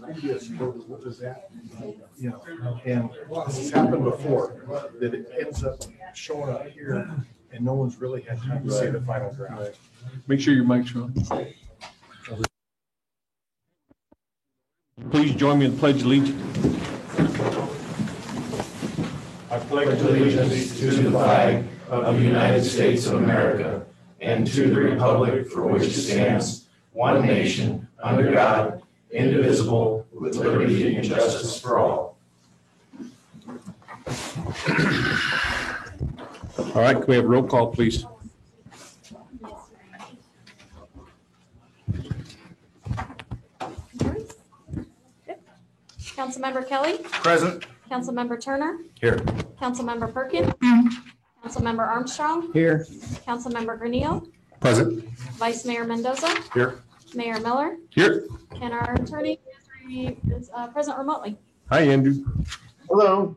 previous, what was that? You know, and this has happened before, that it ends up showing up here and no one's really had time to say the final draft. Make sure your mic's on. Please join me in the Pledge of Allegiance. I pledge allegiance to the flag of the United States of America and to the republic for which it stands, one nation, under God, indivisible, with liberty and justice for all. All right, can we have a roll call, please? Councilmember Kelly. Present. Councilmember Turner. Here. Councilmember Perkins. Councilmember Armstrong. Here. Councilmember Granillo. Present. Vice Mayor Mendoza. Here. Mayor Miller. Here. And our attorney is present remotely. Hi, Andrew. Hello.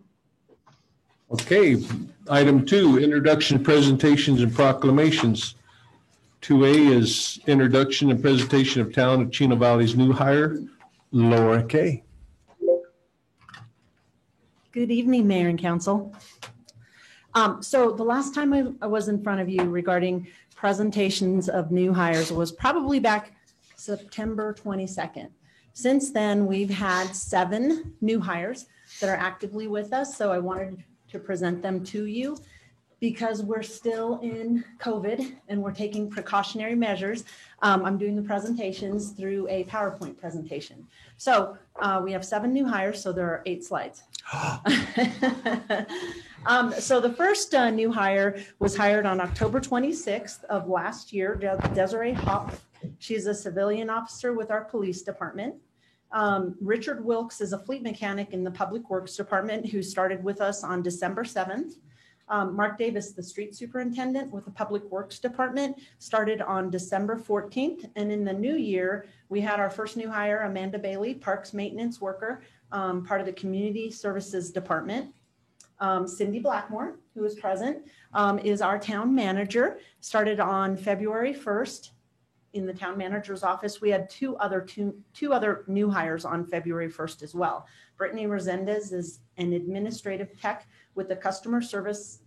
Okay, item 2, introduction, presentations, and proclamations. 2A is introduction and presentation of Town of Chino Valley's new hire, Laura Kay. Good evening, Mayor and Council. So the last time I was in front of you regarding presentations of new hires was probably back September 22nd. Since then, we've had 7 new hires that are actively with us. So I wanted to present them to you because we're still in COVID and we're taking precautionary measures. I'm doing the presentations through a PowerPoint presentation. So we have 7 new hires, so there are 8 slides. So the first new hire was hired on October 26th of last year, Desiree Hop. She's a civilian officer with our police department. Richard Wilkes is a fleet mechanic in the Public Works Department who started with us on December 7th. Mark Davis, the street superintendent with the Public Works Department, started on December 14th. And in the new year, we had our first new hire, Amanda Bailey, parks maintenance worker, part of the Community Services Department. Cindy Blackmore, who is present, is our town manager, started on February 1st. In the town manager's office, we had two other new hires on February 1st as well. Brittany Resendez is an administrative tech with the Customer Service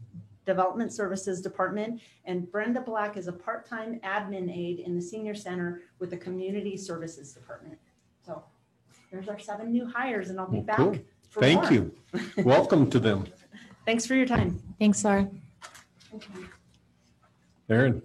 Development Services Department, and Brenda Black is a part-time admin aide in the Senior Center with the Community Services Department. So there's our 7 new hires, and I'll be back. Cool. Thank you. Welcome to them. Thanks for your time. Thanks, Laura. Aaron.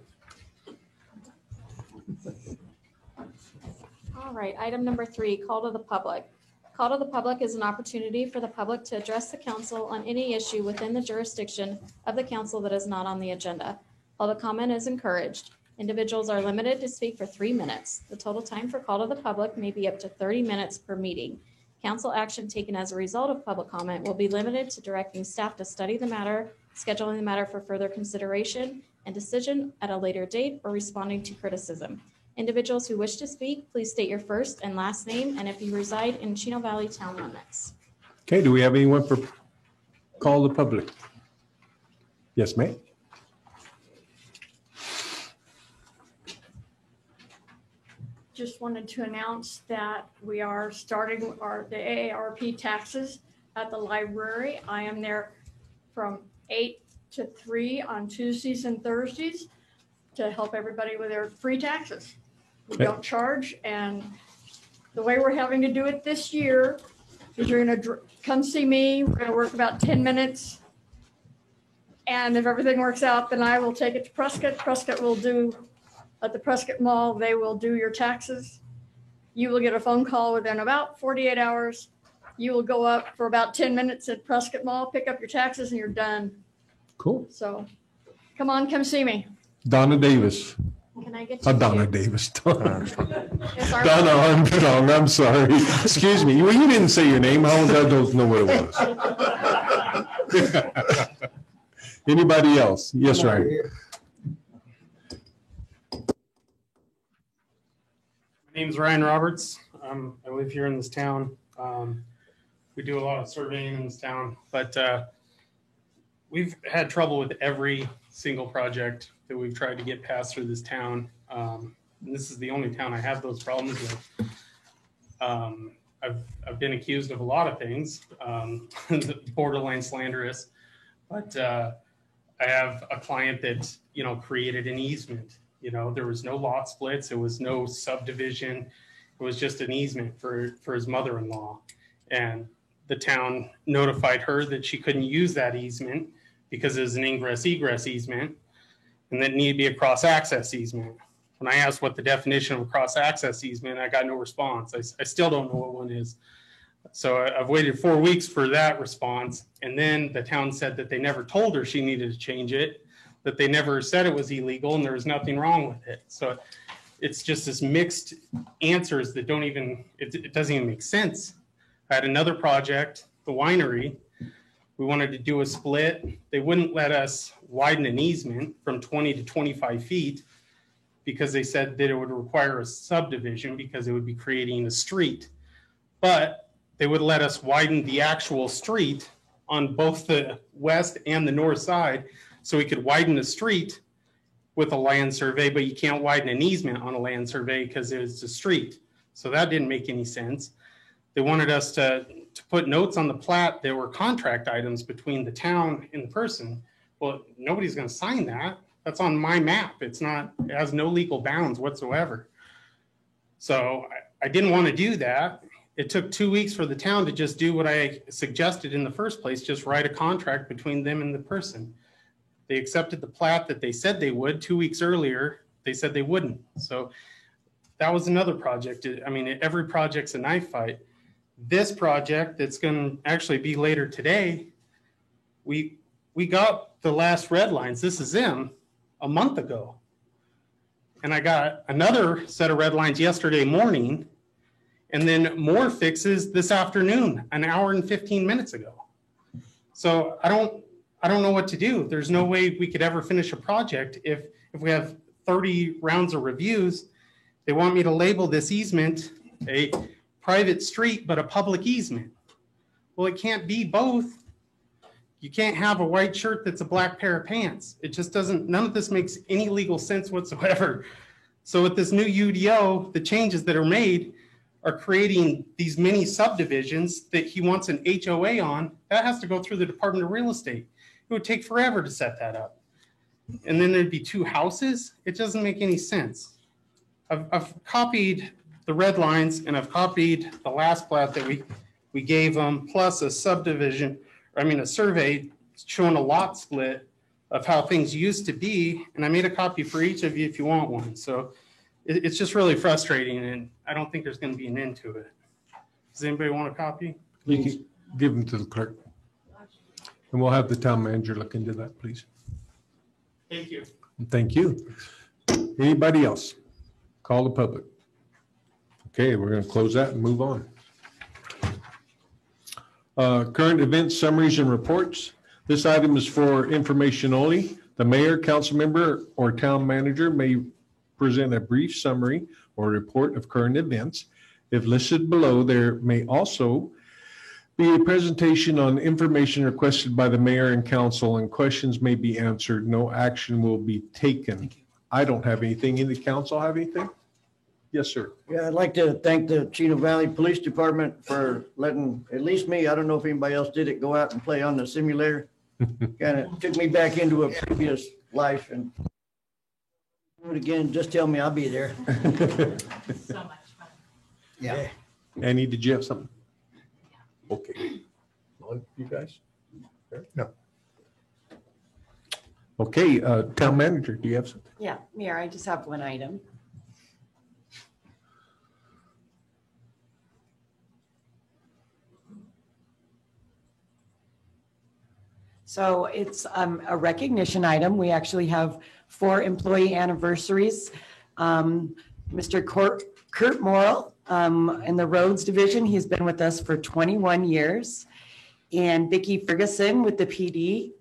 All right, item number 3, call to the public. Call to the public is an opportunity for the public to address the council on any issue within the jurisdiction of the council that is not on the agenda. Public comment is encouraged. Individuals are limited to speak for 3 minutes. The total time for call to the public may be up to 30 minutes per meeting. Council action taken as a result of public comment will be limited to directing staff to study the matter, scheduling the matter for further consideration and decision at a later date, or responding to criticism. Individuals who wish to speak, please state your first and last name, and if you reside in Chino Valley town limits. Okay, do we have anyone for call the public? Yes, ma'am. Just wanted to announce that we are starting the AARP taxes at the library. I am there from 8 to 3 on Tuesdays and Thursdays to help everybody with their free taxes. We don't charge, and the way we're having to do it this year is you're going to come see me. We're going to work about 10 minutes, and if everything works out, then I will take it to Prescott. Prescott will do at the Prescott Mall. They will do your taxes. You will get a phone call within about 48 hours. You will go up for about 10 minutes at Prescott Mall, pick up your taxes, and you're done. Cool. So come on, come see me. Donna Davis. Can I get you? Donna Davis. Donna Yes, our- Armstrong. I'm sorry. Excuse me. Well, you didn't say your name. I don't know what it was. Anybody else? Yes, Ryan. My name's Ryan Roberts. I live here in this town. We do a lot of surveying in this town, but we've had trouble with every single project that we've tried to get passed through this town. And this is the only town I have those problems with. I've been accused of a lot of things, borderline slanderous, but I have a client that, you know, created an easement. You know, there was no lot splits. There was no subdivision. It was just an easement for his mother-in-law. And the town notified her that she couldn't use that easement because it was an ingress-egress easement and that it needed to be a cross-access easement. When I asked what the definition of a cross-access easement, I got no response. I still don't know what one is. So I've waited 4 weeks for that response. And then the town said that they never told her she needed to change it, that they never said it was illegal and there was nothing wrong with it. So it's just this mixed answers that don't even, it doesn't even make sense. I had another project, the winery. We wanted to do a split. They wouldn't let us widen an easement from 20 to 25 feet because they said that it would require a subdivision because it would be creating a street. But they would let us widen the actual street on both the west and the north side so we could widen the street with a land survey, but you can't widen an easement on a land survey because it's a street. So that didn't make any sense. They wanted us to put notes on the plat that were contract items between the town and the person. Well, nobody's going to sign that. That's on my map. It's not, it has no legal bounds whatsoever. So I didn't want to do that. It took 2 weeks for the town to just do what I suggested in the first place, just write a contract between them and the person. They accepted the plat that they said they would. 2 weeks earlier, they said they wouldn't. So that was another project. I mean, every project's a knife fight. This project that's going to actually be later today, we got the last red lines. This is them a month ago. And I got another set of red lines yesterday morning, and then more fixes this afternoon, an hour and 15 minutes ago. So I don't know what to do. There's no way we could ever finish a project if we have 30 rounds of reviews. They want me to label this easement a private street, but a public easement. Well, it can't be both. You can't have a white shirt that's a black pair of pants. It just doesn't, none of this makes any legal sense whatsoever. So with this new UDO, the changes that are made are creating these mini subdivisions that he wants an HOA on. That has to go through the Department of Real Estate. It would take forever to set that up. And then there'd be 2 houses. It doesn't make any sense. I've copied the red lines and I've copied the last plat that we gave them, plus a subdivision, a survey showing a lot split of how things used to be. And I made a copy for each of you if you want one. So it's just really frustrating, and I don't think there's going to be an end to it. Does anybody want a copy? You can give them to the clerk. And we'll have the town manager look into that, please. Thank you. Thank you. Anybody else? Call the public. Okay, we're going to close that and move on. Current event summaries and reports. This item is for information only. The mayor, council member, or town manager may present a brief summary or report of current events. If listed below, there may also be a presentation on information requested by the mayor and council, and questions may be answered. No action will be taken. I don't have anything. Any council have anything? Yes, sir. Yeah, I'd like to thank the Chino Valley Police Department for letting, at least me, I don't know if anybody else did it, go out and play on the simulator. Kind of took me back into a previous life, and do it again, just tell me, I'll be there. So much fun. Yeah. Annie, did you have something? Okay. On, you guys? No. Okay, town manager, do you have something? Yeah, Mayor, I just have one item. So it's a recognition item. We actually have 4 employee anniversaries. Mr. Kurt Morrill in the Roads Division, he's been with us for 21 years. And Vicki Ferguson with the PD.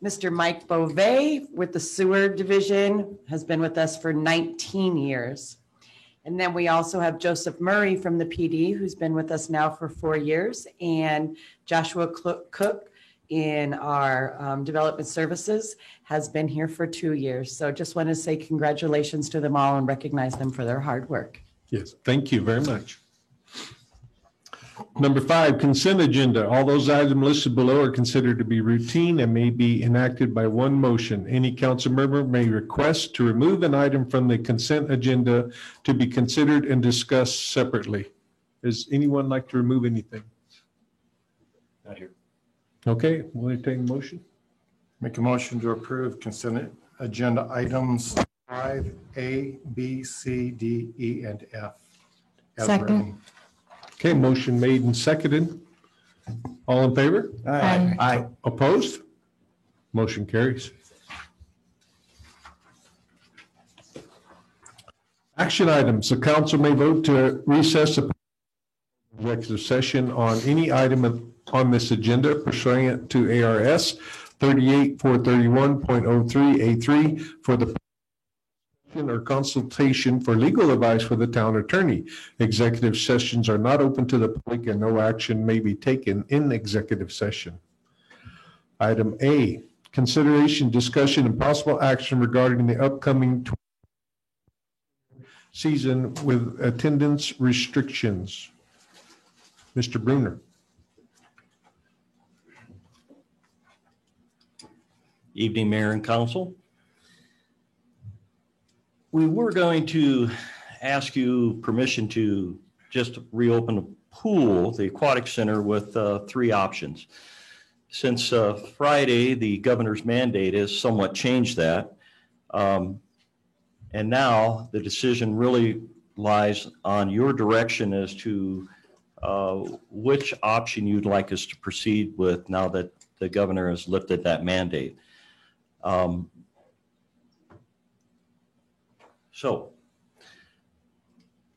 Mr. Mike Beauvais with the Sewer Division has been with us for 19 years. And then we also have Joseph Murray from the PD, who's been with us now for 4 years, and Joshua Cook in our development services has been here for 2 years. So just want to say congratulations to them all and recognize them for their hard work. Yes, thank you very much. Number 5, consent agenda. All those items listed below are considered to be routine and may be enacted by one motion. Any council member may request to remove an item from the consent agenda to be considered and discussed separately. Does anyone like to remove anything? Not here. Okay, we'll entertain a motion. Make a motion to approve consent agenda items 5A, B, C, D, E, and F. as Second. written. Okay, motion made and seconded. All in favor? Aye. Opposed? Motion carries. Action items. The council may vote to recess the executive session on any item on this agenda pursuant to ARS 38431.03A3 for the or consultation for legal advice for the town attorney. Executive sessions are not open to the public and no action may be taken in executive session. Item A, consideration, discussion, and possible action regarding the upcoming season with attendance restrictions. Mr. Bruner. Evening, Mayor and Council. We were going to ask you permission to just reopen the pool, the aquatic center, with 3 options. Since Friday, the governor's mandate has somewhat changed that. And now the decision really lies on your direction as to which option you'd like us to proceed with now that the governor has lifted that mandate. So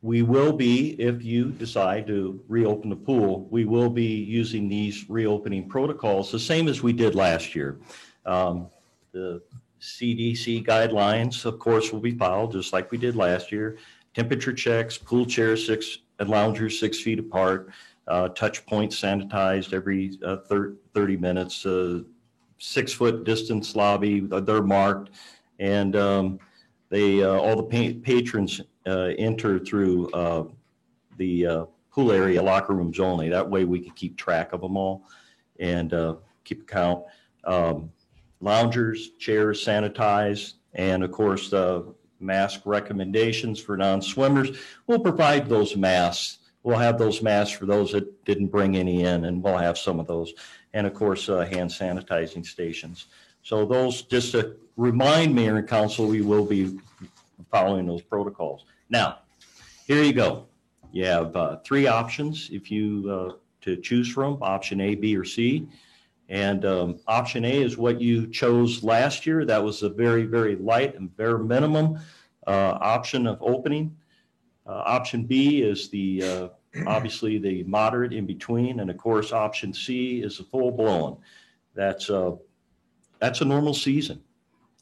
we will be, if you decide to reopen the pool, we will be using these reopening protocols, the same as we did last year. The CDC guidelines, of course, will be followed just like we did last year. Temperature checks, pool chairs and loungers 6 feet apart, touch points sanitized every 30 minutes, 6 foot distance lobby, they're marked, and all the patrons enter through the pool area locker rooms only. That way we can keep track of them all and keep count. Loungers, chairs sanitized, and of course the mask recommendations for non-swimmers. We'll provide those masks. We'll have those masks for those that didn't bring any in, and we'll have some of those. And of course, hand sanitizing stations. So those, just to remind Mayor and Council, we will be following those protocols. Now, here you go. You have 3 options if you to choose from, option A, B, or C. And option A is what you chose last year. That was a very, very light and bare minimum option of opening. Option B is the obviously the moderate in between, and of course option C is the full blown. That's a normal season,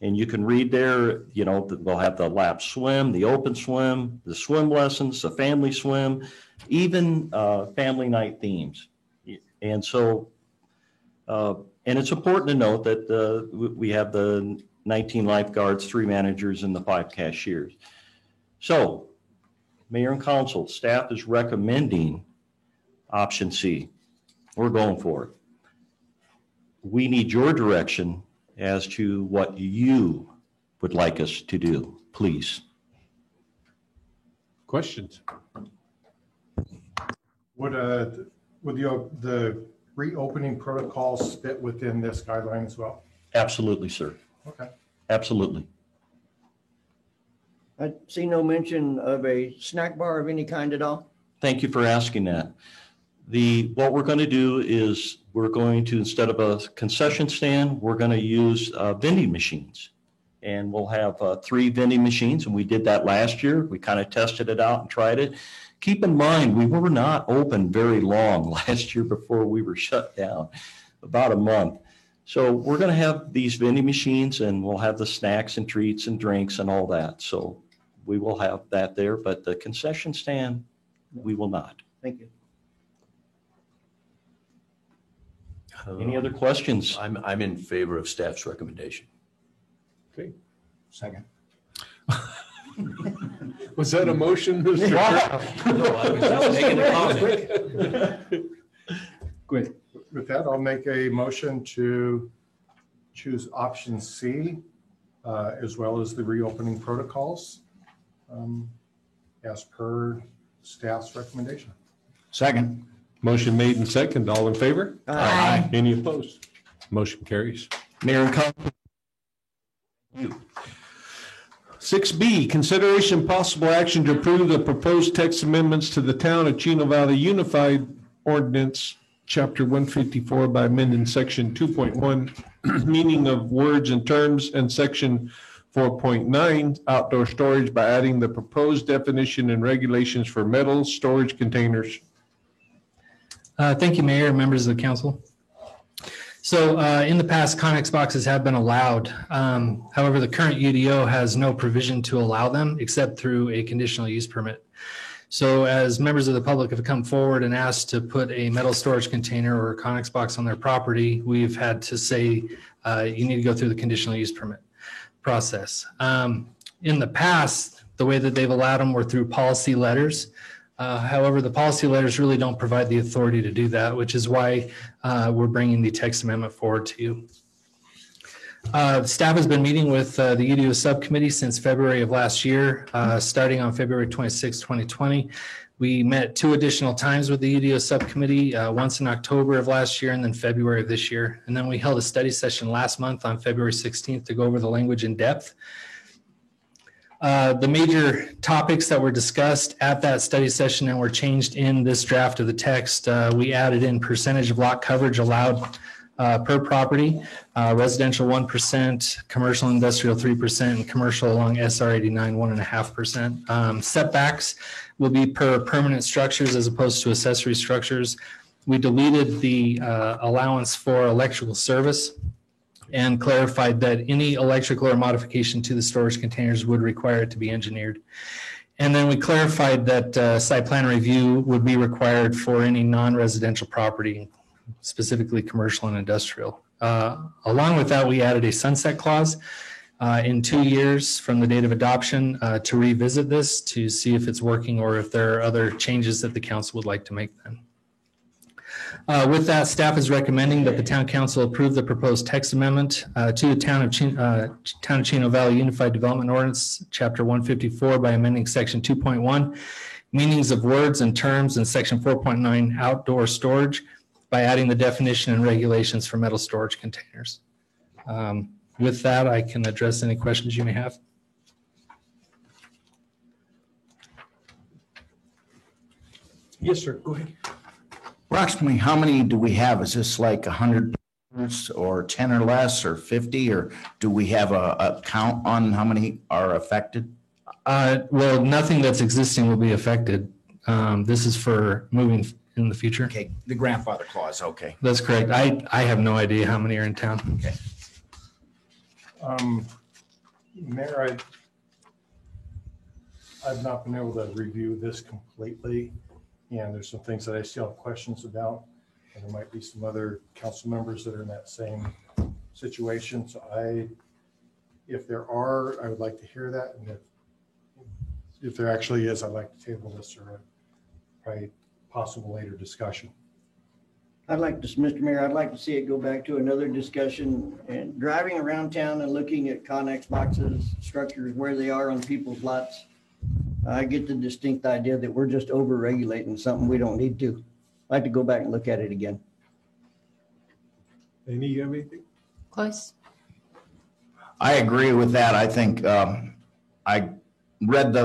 and you can read there. You know, we'll have the lap swim, the open swim, the swim lessons, the family swim, even family night themes. And so, and it's important to note that we have the 19 lifeguards, 3 managers, and the 5 cashiers. So, Mayor and Council, staff is recommending option C. We're going for it. We need your direction as to what you would like us to do, please. Questions? Would the reopening protocols fit within this guideline as well? Absolutely, sir. Okay. Absolutely. I see no mention of a snack bar of any kind at all. Thank you for asking that. What we're going to do is we're going to, instead of a concession stand, we're going to use vending machines. And we'll have 3 vending machines, and we did that last year. We kind of tested it out and tried it. Keep in mind, we were not open very long last year before we were shut down, about a month. So we're going to have these vending machines, and we'll have the snacks and treats and drinks and all that. So we will have that there, but the concession stand, we will not. Thank you. Any other questions? I'm in favor of staff's recommendation. Okay. Second. Was that a motion, Mr. Chair? No, I was just making a comment. Go ahead. With that, I'll make a motion to choose option C, as well as the reopening protocols, as per staff's recommendation. Second. Motion made and second. All in favor? Aye. Any opposed? Motion carries. Mayor and Council, 6B, consideration and possible action to approve the proposed text amendments to the Town of Chino Valley Unified Ordinance, Chapter 154, by amending Section 2.1, meaning of words and terms, and Section 4.9, outdoor storage, by adding the proposed definition and regulations for metal storage containers. Thank you, Mayor, and members of the council. So in the past, Connex boxes have been allowed. However, the current UDO has no provision to allow them except through a conditional use permit. So as members of the public have come forward and asked to put a metal storage container or a Connex box on their property, we've had to say you need to go through the conditional use permit process. In the past, the way that they've allowed them were through policy letters. However, the policy letters really don't provide the authority to do that, which is why we're bringing the text amendment forward to you. Staff has been meeting with the UDO subcommittee since February of last year, starting on February 26, 2020. We met 2 additional times with the UDO subcommittee, once in October of last year and then February of this year. And then we held a study session last month on February 16th to go over the language in depth. The major topics that were discussed at that study session and were changed in this draft of the text, we added in percentage of lot coverage allowed per property, residential 1%, commercial industrial 3%, and commercial along SR 89 1.5%. Setbacks will be per permanent structures as opposed to accessory structures. We deleted the allowance for electrical service and clarified that any electrical or modification to the storage containers would require it to be engineered. And then we clarified that site plan review would be required for any non-residential property, specifically commercial and industrial. Along with that, we added a sunset clause in 2 years from the date of adoption to revisit this to see if it's working or if there are other changes that the council would like to make then. With that, staff is recommending that the town council approve the proposed text amendment to the Town of Chino Valley Unified Development Ordinance, Chapter 154, by amending Section 2.1, meanings of words and terms, and Section 4.9, outdoor storage, by adding the definition and regulations for metal storage containers. With that, I can address any questions you may have. Yes, sir. Go ahead. Approximately how many do we have? Is this like 100 or 10 or less or 50, or do we have a count on how many are affected? Well, nothing that's existing will be affected. This is for moving in the future. Okay, the grandfather clause, okay. That's correct. I have no idea how many are in town. Okay. Mayor, I've not been able to review this completely, and there's some things that I still have questions about, and there might be some other council members that are in that same situation. So if there are, I would like to hear that, and if there actually is, I'd like to table this or probably possible later discussion. I'd like to, Mr. Mayor, I'd like to see it go back to another discussion and driving around town and looking at Connex boxes, structures, where they are on people's lots. I get the distinct idea that we're just over-regulating something we don't need to. I'd like to go back and look at it again. Any, you have anything? Close. I agree with that. I think I read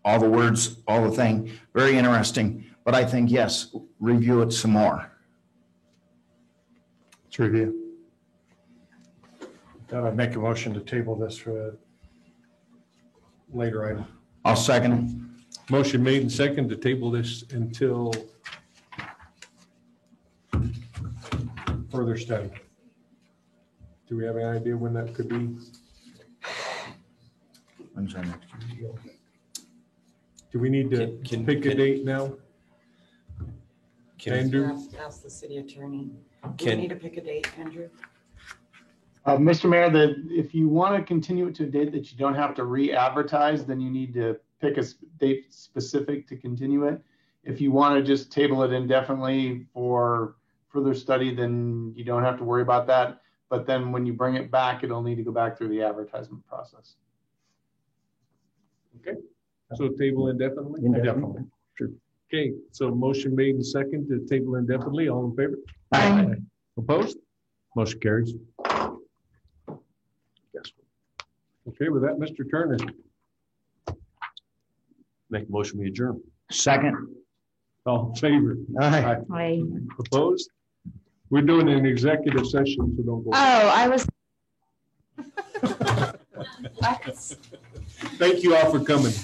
all the words, all the thing, very interesting. But I think, yes, review it some more. Let's review. Then I'd make a motion to table this for a later item. I'll second it. Motion made and second to table this until Further study. do we have any idea when that could be? When's our next? Do we need to pick a date now? Andrew? Ask the city attorney. Do Can- we need to pick a date, Andrew? Mr. Mayor, if you want to continue it to a date that you don't have to re-advertise, then you need to pick a date specific to continue it. If you want to just table it indefinitely for further study, then you don't have to worry about that. But then when you bring it back, it'll need to go back through the advertisement process. Okay, so table indefinitely? Indefinitely. Sure. Okay, so motion made and second to table indefinitely. All in favor? Aye. Opposed? Motion carries. Yes. Okay, with that, Mr. Turner. Make a motion, we adjourn. Second. All in favor? Aye. Aye. Opposed? We're doing an executive session, so don't go. Oh, I was. Thank you all for coming.